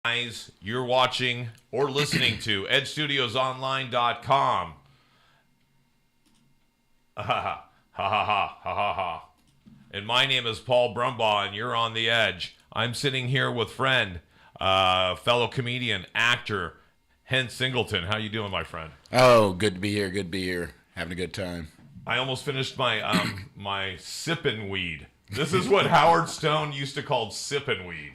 Guys, you're watching or listening to edstudiosonline.com. Ha ha ha ha ha ha ha. And my name is Paul Brumbaugh, and you're on the edge. I'm sitting here with friend, fellow comedian, actor, Hence Singleton. How you doing, my friend? Oh, good to be here. Good to be here. Having a good time. I almost finished my my sippin' weed. This is what Howard Stone used to call sippin' weed.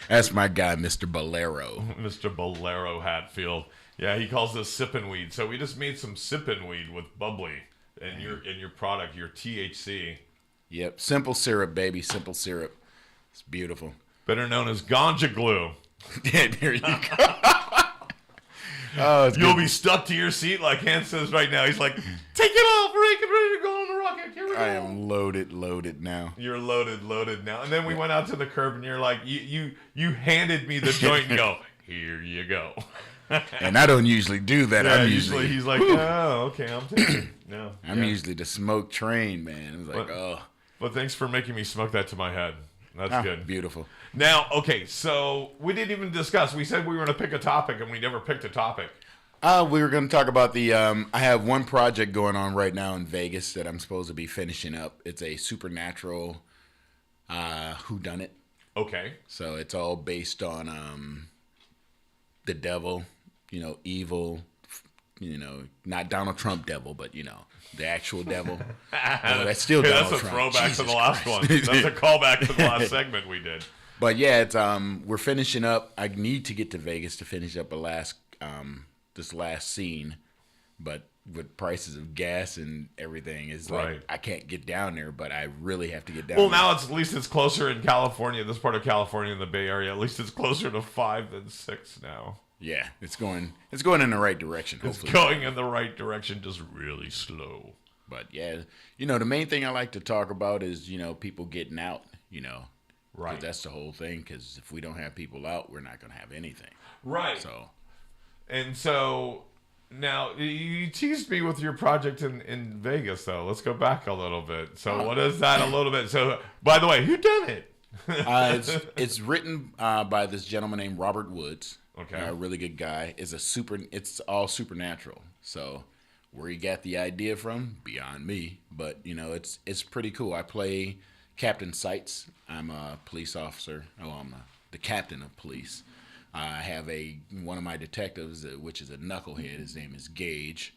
That's my guy, Mr. Bolero. Mr. Bolero Hatfield. Yeah, he calls this sippin' weed. So we just made some sippin' weed with bubbly and your product, your THC. Yep, simple syrup, baby, simple syrup. It's beautiful. Better known as ganja glue. Yeah, there you go. Oh, You'll be stuck to your seat like Hans says right now. He's like, take it off, Rick, and ready to go on the rocket. Here we go. I am loaded now. You're loaded now. And then we went out to the curb, and you're like, you handed me the joint and go, here you go. And I don't usually do that. Yeah, I'm usually he's like, oh, okay, I'm taking it. No, I'm usually the smoke train, man. I was like, But thanks for making me smoke that to my head. That's good. Beautiful. Now, okay, so we didn't even discuss. We said we were going to pick a topic, and we never picked a topic. We were going to talk about the, I have one project going on right now in Vegas that I'm supposed to be finishing up. It's a supernatural whodunit. Okay. So it's all based on the devil, evil, not Donald Trump devil, but, the actual devil. That's still Donald Trump. That's a throwback to the last one. That's a callback to the last segment we did. But yeah, it's we're finishing up. I need to get to Vegas to finish up this last scene, but with prices of gas and everything, is like right. I can't get down there, but I really have to get down. Well, there. now at least it's closer in California, this part of California in the Bay Area. At least it's closer to 5 than 6 now. Yeah, it's going in the right direction. Hopefully. It's going in the right direction, just really slow. But yeah, the main thing I like to talk about is people getting out. Right. That's the whole thing. Because if we don't have people out, we're not going to have anything. Right. So now you teased me with your project in Vegas, though. Let's go back a little bit. So what is that a little bit? So by the way, who done it? It's written by this gentleman named Robert Woods. Okay. A really good guy. It's all supernatural. So where he got the idea from, beyond me. But it's pretty cool. I play Captain Seitz. I'm a police officer. I'm the captain of police. I have one of my detectives, which is a knucklehead. His name is Gage,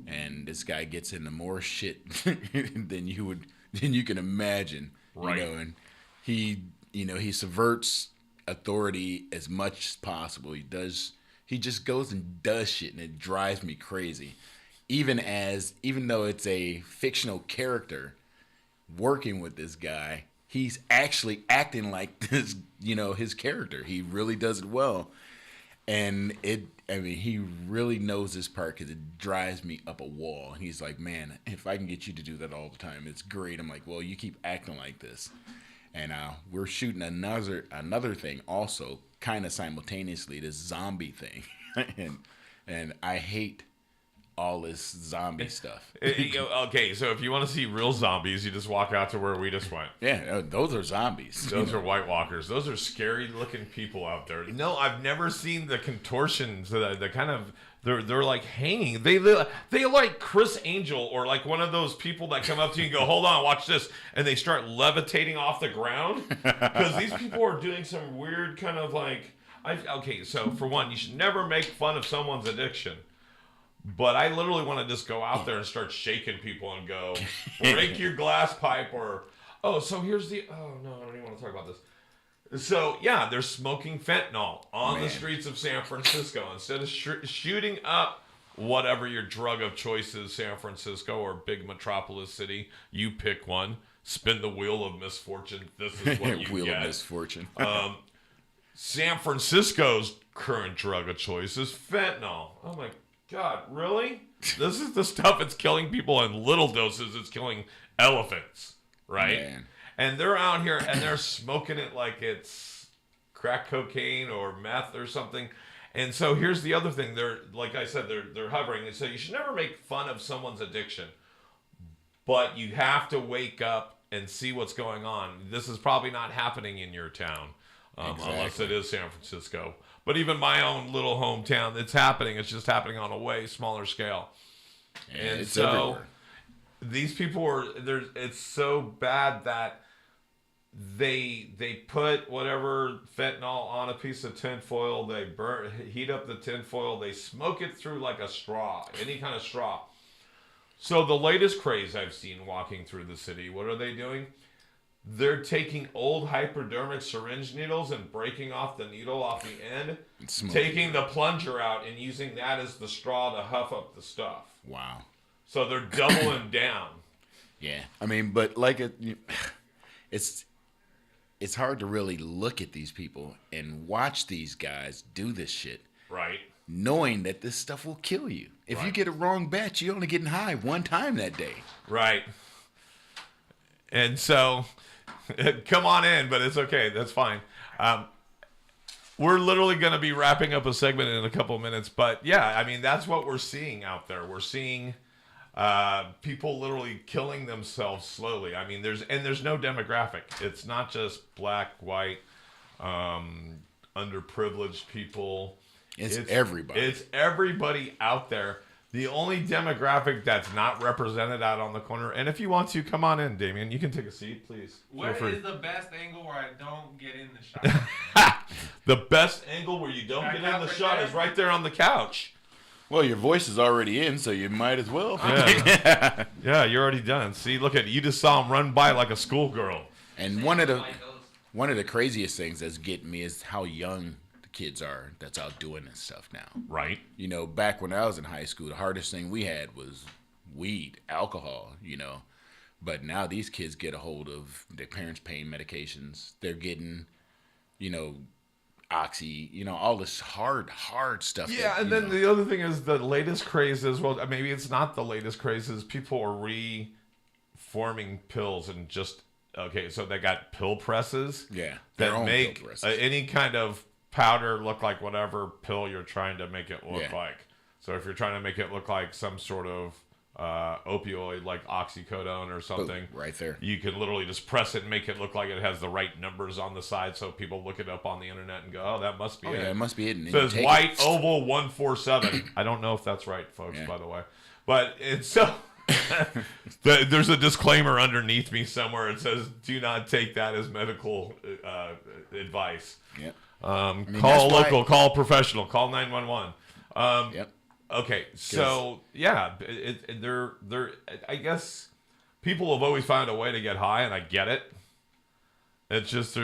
and this guy gets into more shit than you can imagine. Right. And he subverts authority as much as possible. He just goes and does shit, and it drives me crazy. Even though it's a fictional character working with this guy, he's actually acting like this, his character. He really does it well. And he really knows this part because it drives me up a wall. And he's like, man, if I can get you to do that all the time, it's great. I'm like, well, you keep acting like this. And we're shooting another thing also, kind of simultaneously, this zombie thing. and I hate all this zombie stuff. Okay, so if you want to see real zombies, you just walk out to where we just went. Yeah, those are zombies. Those are White Walkers. Those are scary-looking people out there. No, I've never seen the contortions, the kind of... They're like hanging. They like Chris Angel or like one of those people that come up to you and go, hold on, watch this. And they start levitating off the ground. Because these people are doing some weird kind of like... Okay, so for one, you should never make fun of someone's addiction. But I literally want to just go out there and start shaking people and go, break your glass pipe or... so here's the... Oh, no, I don't even want to talk about this. So, yeah, they're smoking fentanyl on the streets of San Francisco. Instead of shooting up whatever your drug of choice is, San Francisco or big metropolis city, you pick one. Spin the wheel of misfortune. This is what you wheel get. Of misfortune. San Francisco's current drug of choice is fentanyl. Oh, my God, really? This is the stuff that's killing people in little doses. It's killing elephants, right? Man. And they're out here and they're smoking it like it's crack cocaine or meth or something. And so here's the other thing. They're, like I said, they're hovering. And so you should never make fun of someone's addiction. But you have to wake up and see what's going on. This is probably not happening in your town. unless it is San Francisco. But even my own little hometown, it's happening. It's just happening on a way smaller scale. Yeah, And it's so everywhere. these people are there. It's so bad that they put whatever fentanyl on a piece of tinfoil. They heat up the tinfoil. They smoke it through like a straw, any kind of straw. So the latest craze I've seen walking through the city, what are they doing? They're taking old hypodermic syringe needles and breaking off the needle off the end, taking the plunger out and using that as the straw to huff up the stuff. Wow. So they're doubling down. Yeah. I mean, but it's hard to really look at these people and watch these guys do this shit. Right. Knowing that this stuff will kill you. If you get a wrong batch, you're only getting high one time that day. Right. And so, come on in, but it's okay. That's fine. We're literally going to be wrapping up a segment in a couple of minutes. But yeah, I mean, that's what we're seeing out there. We're seeing people literally killing themselves slowly. I mean, there's no demographic. It's not just black, white, underprivileged people. It's everybody. It's everybody out there. The only demographic that's not represented out on the corner, and if you want to, come on in, Damien. You can take a seat, please. Where is the best angle where I don't get in the shot? The best angle where you don't get in the shot is right there on the couch. Well, your voice is already in, so you might as well. Yeah, yeah, you're already done. See, look at you. Just saw him run by like a schoolgirl. And one of the craziest things that's getting me is how young kids are that's out doing this stuff now. Right. You know, back when I was in high school, the hardest thing we had was weed, alcohol, But now these kids get a hold of their parents' pain medications. They're getting, oxy, all this hard stuff. Yeah, and then the other thing is the latest craze is, well, maybe it's not the latest craze, is people are reforming pills and just, okay, so they got pill presses. Yeah. That make any kind of powder look like whatever pill you're trying to make it look like. So if you're trying to make it look like some sort of opioid like oxycodone or something, right there, you can literally just press it and make it look like it has the right numbers on the side, so people look it up on the internet and go, oh, that must be it. Yeah, it must be it. It says white oval 147. I don't know if that's right, folks, by the way. But it's so there's a disclaimer underneath me somewhere. It says, do not take that as medical advice. Yeah. Call local, call professional, call 911. Yep. Okay, so yeah, they're I guess people have always found a way to get high, and I get it. It's just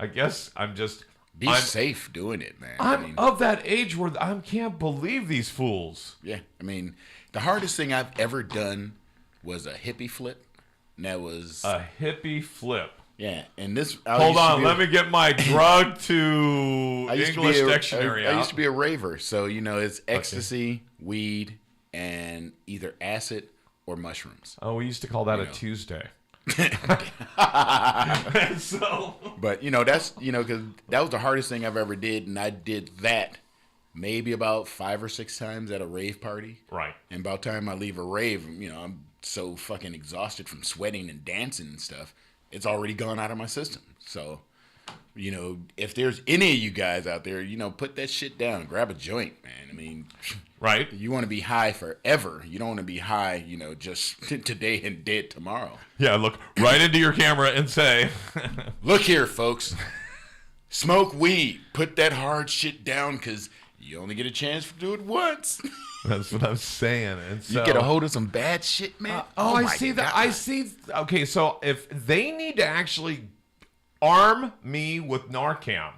I'm safe doing it, man. I'm of that age where I can't believe these fools. Yeah, I mean, the hardest thing I've ever done was a hippie flip. And that was a hippie flip. Yeah, and this. Hold on, let me get my drug to English dictionary out. I used to be a raver, so it's ecstasy, weed, and either acid or mushrooms. Oh, we used to call that a Tuesday. So, but that's because that was the hardest thing I've ever did, and I did that maybe about 5 or 6 times at a rave party. Right. And by the time I leave a rave, I'm so fucking exhausted from sweating and dancing and stuff. It's already gone out of my system. So, if there's any of you guys out there, put that shit down. Grab a joint, man. I mean, right? You want to be high forever. You don't want to be high, just today and dead tomorrow. Yeah, look right into your camera and say, look here, folks. Smoke weed. Put that hard shit down because you only get a chance to do it once. That's what I'm saying. And so, you get a hold of some bad shit, man. I see that. I see. Okay, so if they need to actually arm me with Narcan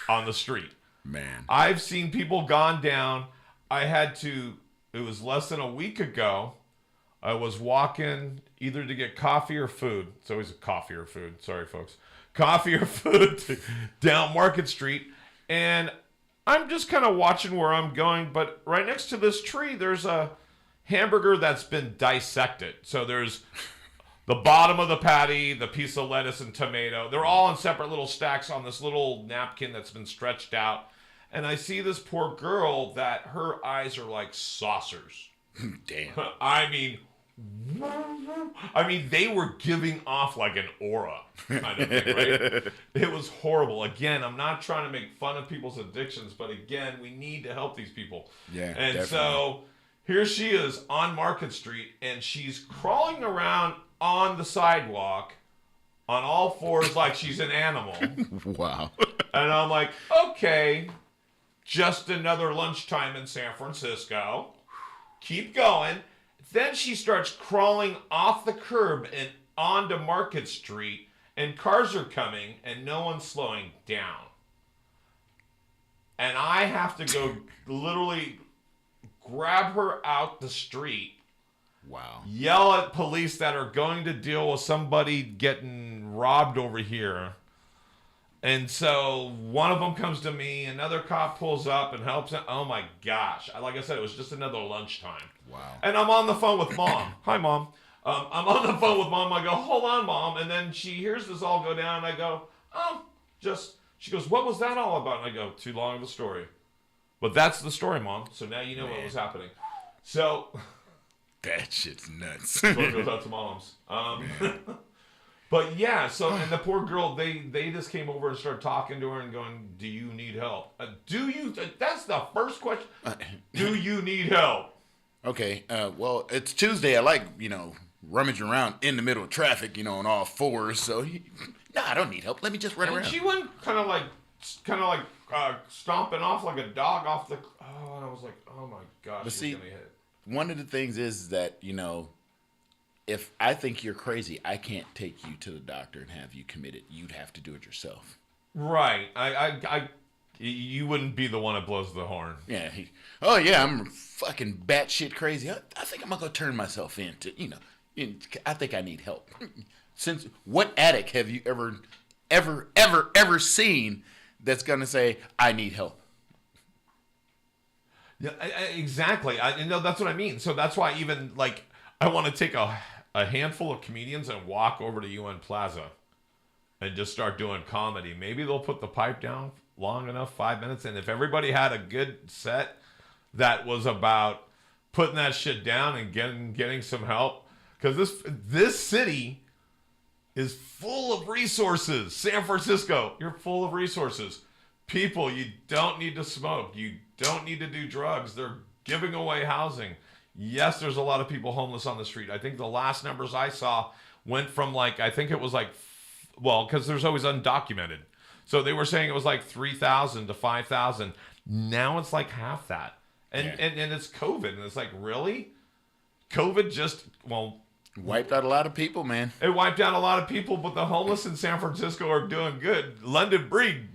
on the street, man, I've seen people gone down. It was less than a week ago. I was walking either to get coffee or food. It's always a coffee or food. Sorry, folks. Coffee or food down Market Street, and I'm just kind of watching where I'm going, but right next to this tree, there's a hamburger that's been dissected. So there's the bottom of the patty, the piece of lettuce and tomato. They're all in separate little stacks on this little napkin that's been stretched out. And I see this poor girl that her eyes are like saucers. Damn. I mean, I mean, they were giving off like an aura kind of thing, right? It was horrible. Again, I'm not trying to make fun of people's addictions, but again, we need to help these people. Yeah, and definitely. So here she is on Market Street, and she's crawling around on the sidewalk on all fours like she's an animal. Wow. And I'm like, okay, just another lunchtime in San Francisco. Keep going. Then she starts crawling off the curb and onto Market Street, and cars are coming, and no one's slowing down. And I have to go literally grab her out the street, Wow. yell at police that are going to deal with somebody getting robbed over here. And so one of them comes to me, another cop pulls up and helps him. Oh my gosh. Like I said, it was just another lunchtime. Wow. And I'm on the phone with Mom. Hi, Mom. I'm on the phone with Mom. I go, hold on, Mom. And then she hears this all go down. And I go, she goes, what was that all about? And I go, too long of a story. But that's the story, Mom. So now you know what was happening. So That shit's nuts. so it goes out to moms. But yeah, so, and the poor girl, they just came over and started talking to her and going, do you need help? That's the first question. Do you need help? Okay, well, it's Tuesday. I like, rummaging around in the middle of traffic, on all fours. So, no, I don't need help. Let me just run And around. she went kind of like stomping off like a dog off the, and I was like, oh my gosh, But she's see, gonna hit. One of the things is that, if I think you're crazy, I can't take you to the doctor and have you committed. You'd have to do it yourself. Right. You wouldn't be the one that blows the horn. Yeah. I'm fucking batshit crazy. I think I'm going to go turn myself in to, I think I need help. Since what addict have you ever seen that's going to say, I need help? Yeah, exactly. That's what I mean. So that's why even I want to take a handful of comedians and walk over to UN Plaza and just start doing comedy. Maybe they'll put the pipe down long enough, 5 minutes, and if everybody had a good set that was about putting that shit down and getting some help, because this city is full of resources. San Francisco, you're full of resources. People, you don't need to smoke. You don't need to do drugs. They're giving away housing. Yes, there's a lot of people homeless on the street. I think the last numbers I saw went from because there's always undocumented. So they were saying it was 3,000 to 5,000. Now it's like half that. And it's COVID. And it's like, really? COVID Wiped out a lot of people, man. it wiped out a lot of people, but the homeless in San Francisco are doing good. London Breed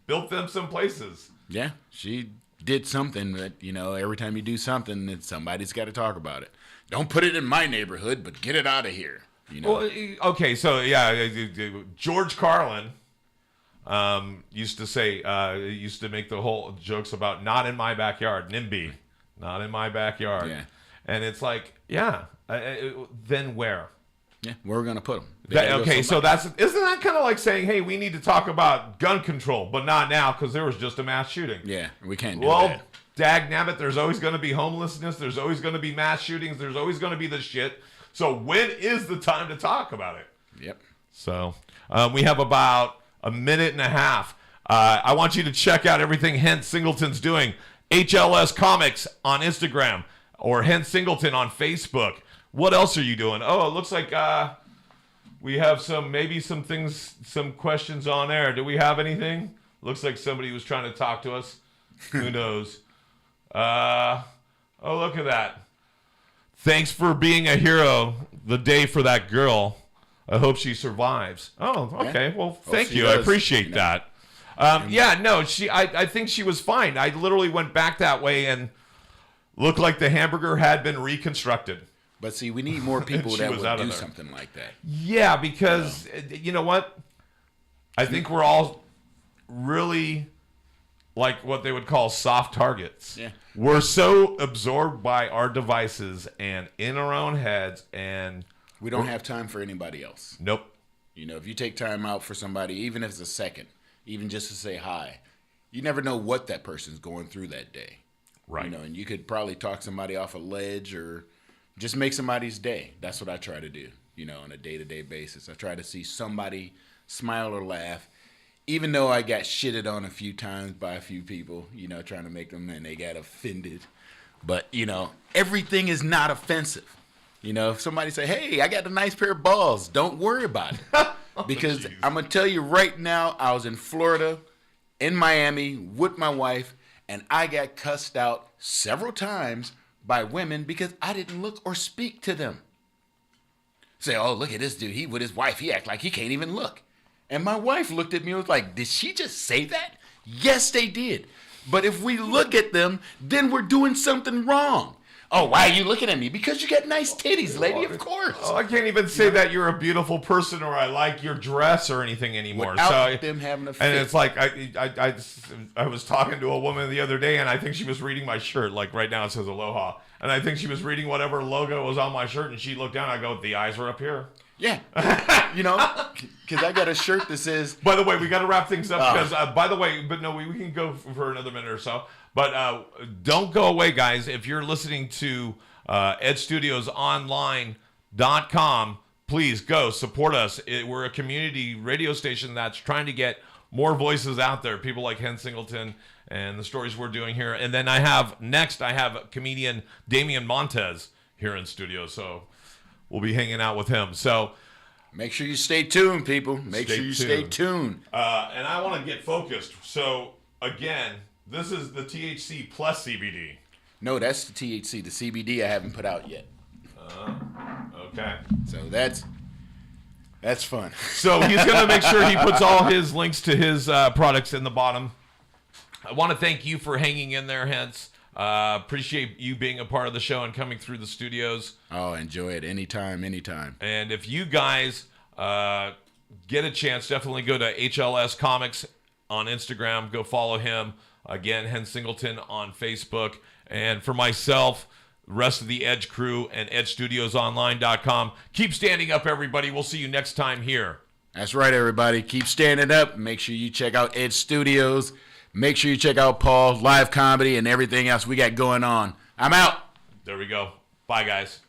built them some places. Yeah, she did something that, every time you do something, that somebody's got to talk about it. Don't put it in my neighborhood, but get it out of here. Well, okay, so yeah, George Carlin used to make the whole jokes about not in my backyard, NIMBY, not in my backyard. Yeah. And it's like, then where? Yeah, where are we going to put them? So isn't that kind of like saying, hey, we need to talk about gun control, but not now because there was just a mass shooting. Yeah, we can't do that. Dag nabbit, there's always going to be homelessness. There's always going to be mass shootings. There's always going to be this shit. So when is the time to talk about it? Yep. So we have about a minute and a half. I want you to check out everything Hence Singleton's doing. HLS Comics on Instagram or Hence Singleton on Facebook. What else are you doing? Oh, it looks like we have some questions on air. Do we have anything? Looks like somebody was trying to talk to us. Who knows? Oh, look at that. Thanks for being a hero the day for that girl. I hope she survives. Oh, okay. Yeah. Well, thank you. I appreciate that. I think she was fine. I literally went back that way and looked like the hamburger had been reconstructed. But see, we need more people that would do something like that. Yeah, because you know what? I think we're all really like what they would call soft targets. Yeah. We're so absorbed by our devices and in our own heads, and we don't have time for anybody else. Nope. If you take time out for somebody, even if it's a second, even just to say hi, you never know what that person's going through that day. Right. And you could probably talk somebody off a ledge or Just make somebody's day. That's what I try to do, on a day-to-day basis. I try to see somebody smile or laugh, even though I got shitted on a few times by a few people, trying to make them, and they got offended. But, everything is not offensive. If somebody say, hey, I got a nice pair of balls, don't worry about it. Because I'm going to tell you right now, I was in Florida, in Miami, with my wife, and I got cussed out several times by women because I didn't look or speak to them. Say, oh, look at this dude. He with his wife. He act like he can't even look. And my wife looked at me and was like, did she just say that? Yes, they did. But if we look at them, then we're doing something wrong. Oh, why are you looking at me? Because you got nice titties, lady, of course. Oh, I can't even say that you're a beautiful person or I like your dress or anything anymore. Without them having a fit. And it's like, I was talking to a woman the other day, and I think she was reading my shirt. Like right now it says Aloha. And I think she was reading whatever logo was on my shirt, and she looked down, and I go, the eyes are up here. Yeah. Because I got a shirt that says... By the way, we got to wrap things up because, we can go for another minute or so. But don't go away, guys. If you're listening to edstudiosonline.com, please go support us. We're a community radio station that's trying to get more voices out there. People like Hen Singleton and the stories we're doing here. And then I have comedian Damian Montez here in studio. So we'll be hanging out with him. So make sure you stay tuned, people. Make sure you stay tuned. And I want to get focused. So again, this is the THC plus CBD. No, that's the THC. The CBD I haven't put out yet. Okay. So that's fun. So he's going to make sure he puts all his links to his products in the bottom. I want to thank you for hanging in there, Hence. Appreciate you being a part of the show and coming through the studios. Oh, enjoy it. Anytime. And if you guys get a chance, definitely go to HLS Comics on Instagram. Go follow him. Again, Hen Singleton on Facebook. And for myself, the rest of the Edge crew and EdgeStudiosOnline.com. Keep standing up, everybody. We'll see you next time here. That's right, everybody. Keep standing up. Make sure you check out Edge Studios. Make sure you check out Paul's live comedy and everything else we got going on. I'm out. There we go. Bye, guys.